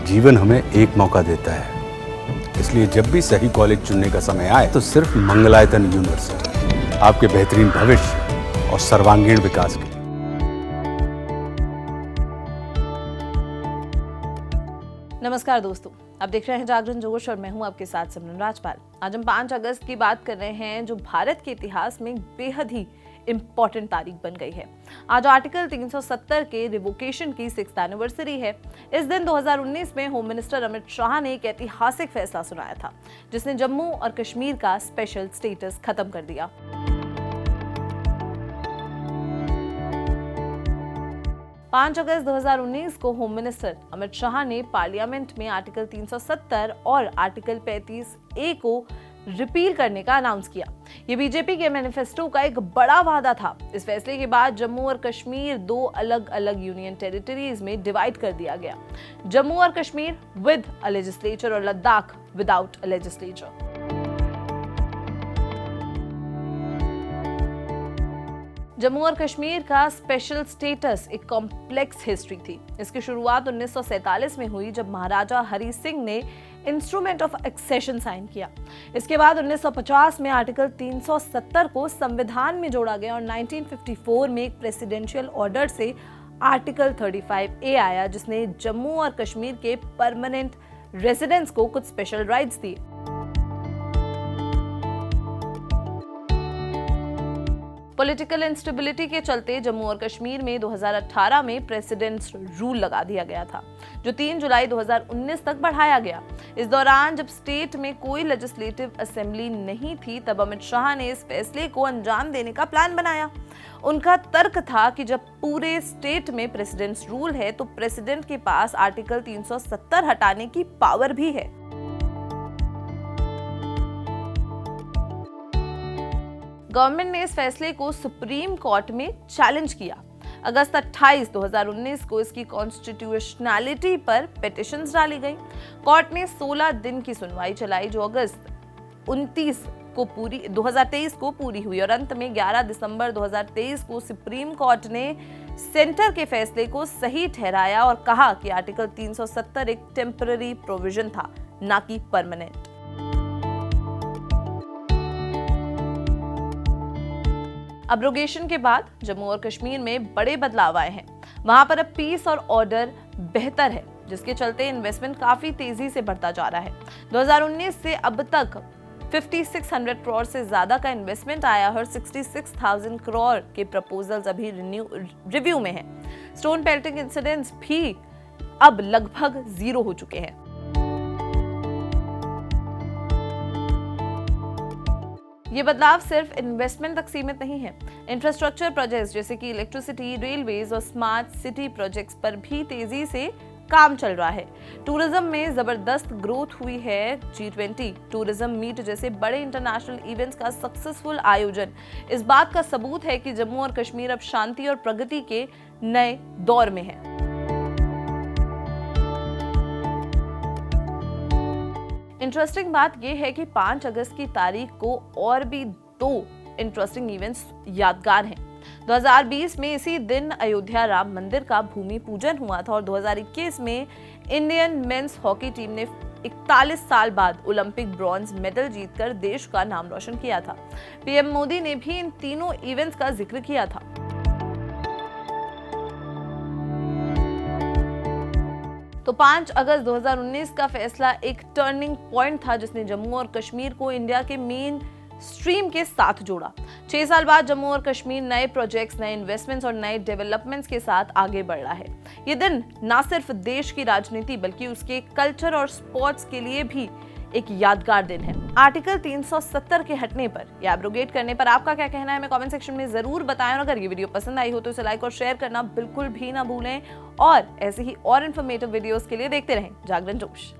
जीवन हमें एक मौका देता है, इसलिए जब भी सही कॉलेज चुनने का समय आए तो सिर्फ मंगलायतन यूनिवर्सिटी आपके बेहतरीन भविष्य और सर्वांगीण विकास के लिए। नमस्कार दोस्तों, आप देख रहे हैं जागरण जोश और मैं हूं आपके साथ सिमरन राजपाल। आज हम 5 अगस्त की बात कर रहे हैं जो भारत के इतिहास में बेहद ही इम्पोर्टेंट तारीख बन गई है। आज आर्टिकल 370 के रिवोकेशन की 6th एनिवर्सरी है। इस दिन 2019 में होम मिनिस्टर अमित शाह ने एक ऐतिहासिक फैसला सुनाया था जिसने जम्मू और कश्मीर का स्पेशल स्टेटस खत्म कर दिया। पाँच अगस्त 2019 को होम मिनिस्टर अमित शाह ने पार्लियामेंट में आर्टिकल 370 और आर्टिकल 35A को रिपील करने का अनाउंस किया। ये बीजेपी के मैनिफेस्टो का एक बड़ा वादा था। इस फैसले के बाद जम्मू और कश्मीर 2 अलग अलग यूनियन टेरिटरीज में डिवाइड कर दिया गया, जम्मू और कश्मीर विद अ लेजिस्लेचर और Ladakh without a legislature. Jammu और कश्मीर का स्पेशल स्टेटस एक कॉम्प्लेक्स हिस्ट्री थी। इसकी शुरुआत 1947 में हुई जब महाराजा हरि सिंह ने इंस्ट्रूमेंट ऑफ एक्सेशन साइन किया। इसके बाद 1950 में आर्टिकल 370 को संविधान में जोड़ा गया और 1954 में एक प्रेसिडेंशियल ऑर्डर से आर्टिकल 35A आया जिसने जम्मू और कश्मीर के परमानेंट रेजिडेंट्स को कुछ स्पेशल राइट्स दिए। पॉलिटिकल इंस्टेबिलिटी के चलते जम्मू और कश्मीर में 2018 में प्रेसिडेंट्स रूल लगा दिया गया था जो 3 जुलाई 2019 तक बढ़ाया गया। इस दौरान जब स्टेट में कोई लेजिस्लेटिव असेंबली नहीं थी तब अमित शाह ने इस फैसले को अंजाम देने का प्लान बनाया। उनका तर्क था कि जब पूरे स्टेट में प्रेसिडेंट्स रूल है तो प्रेसिडेंट के पास आर्टिकल 370 हटाने की पावर भी है। गवर्नमेंट ने इस फैसले को सुप्रीम कोर्ट में चैलेंज किया। अगस्त 28, 2019 को इसकी कॉन्स्टिट्यूशनैलिटी पर पिटीशंस डाली गई। कोर्ट ने 16 दिन की सुनवाई चलाई जो अगस्त 2023 को पूरी हुई और अंत में 11 दिसंबर 2023 को सुप्रीम कोर्ट ने सेंटर के फैसले को सही ठहराया और कहा कि आर्टिकल 370 एक टेम्पररी प्रोविजन था, ना कि परमानेंट। अब्रोगेशन के बाद जम्मू और कश्मीर में बड़े बदलाव आए हैं। वहां पर अब पीस और ऑर्डर बेहतर है जिसके चलते इन्वेस्टमेंट काफी तेजी से बढ़ता जा रहा है। 2019 से अब तक 5600 करोड़ से ज्यादा का इन्वेस्टमेंट आया और 66,000 करोड़ के प्रपोजल्स अभी रिव्यू में हैं। स्टोन पेल्टिंग इंसिडेंट्स भी अब लगभग 0 हो चुके हैं। ये बदलाव सिर्फ इन्वेस्टमेंट तक सीमित नहीं है। इंफ्रास्ट्रक्चर प्रोजेक्ट्स जैसे कि इलेक्ट्रिसिटी, रेलवेज और स्मार्ट सिटी प्रोजेक्ट्स पर भी तेजी से काम चल रहा है। टूरिज्म में जबरदस्त ग्रोथ हुई है। G20 टूरिज्म मीट जैसे बड़े इंटरनेशनल इवेंट्स का सक्सेसफुल आयोजन इस बात का सबूत है कि जम्मू और कश्मीर अब शांति और प्रगति के नए दौर में है। इंटरेस्टिंग बात यह है कि 5 अगस्त की तारीख को और भी 2 इंटरेस्टिंग इवेंट्स यादगार हैं। 2020 में इसी दिन अयोध्या राम मंदिर का भूमि पूजन हुआ था और 2021 में इंडियन मेंस हॉकी टीम ने 41 साल बाद ओलंपिक ब्रॉन्ज मेडल जीतकर देश का नाम रोशन किया था। पीएम मोदी ने भी इन तीनों इवेंट्स का जिक्र किया था। तो 5 अगस्त 2019 का फैसला एक टर्निंग पॉइंट था जिसने जम्मू और कश्मीर को इंडिया के मेन स्ट्रीम के साथ जोड़ा। 6 साल बाद जम्मू और कश्मीर नए प्रोजेक्ट्स, नए इन्वेस्टमेंट्स और नए डेवलपमेंट्स के साथ आगे बढ़ रहा है। ये दिन न सिर्फ देश की राजनीति बल्कि उसके कल्चर और स्पोर्ट्स के लिए भी एक यादगार दिन है। आर्टिकल 370 के हटने पर या एब्रोगेट करने पर आपका क्या कहना है, हमें कमेंट सेक्शन में जरूर बताएं और अगर ये वीडियो पसंद आई हो तो इसे लाइक और शेयर करना बिल्कुल भी ना भूलें और ऐसे ही और इन्फॉर्मेटिव वीडियोस के लिए देखते रहें जागरण जोश।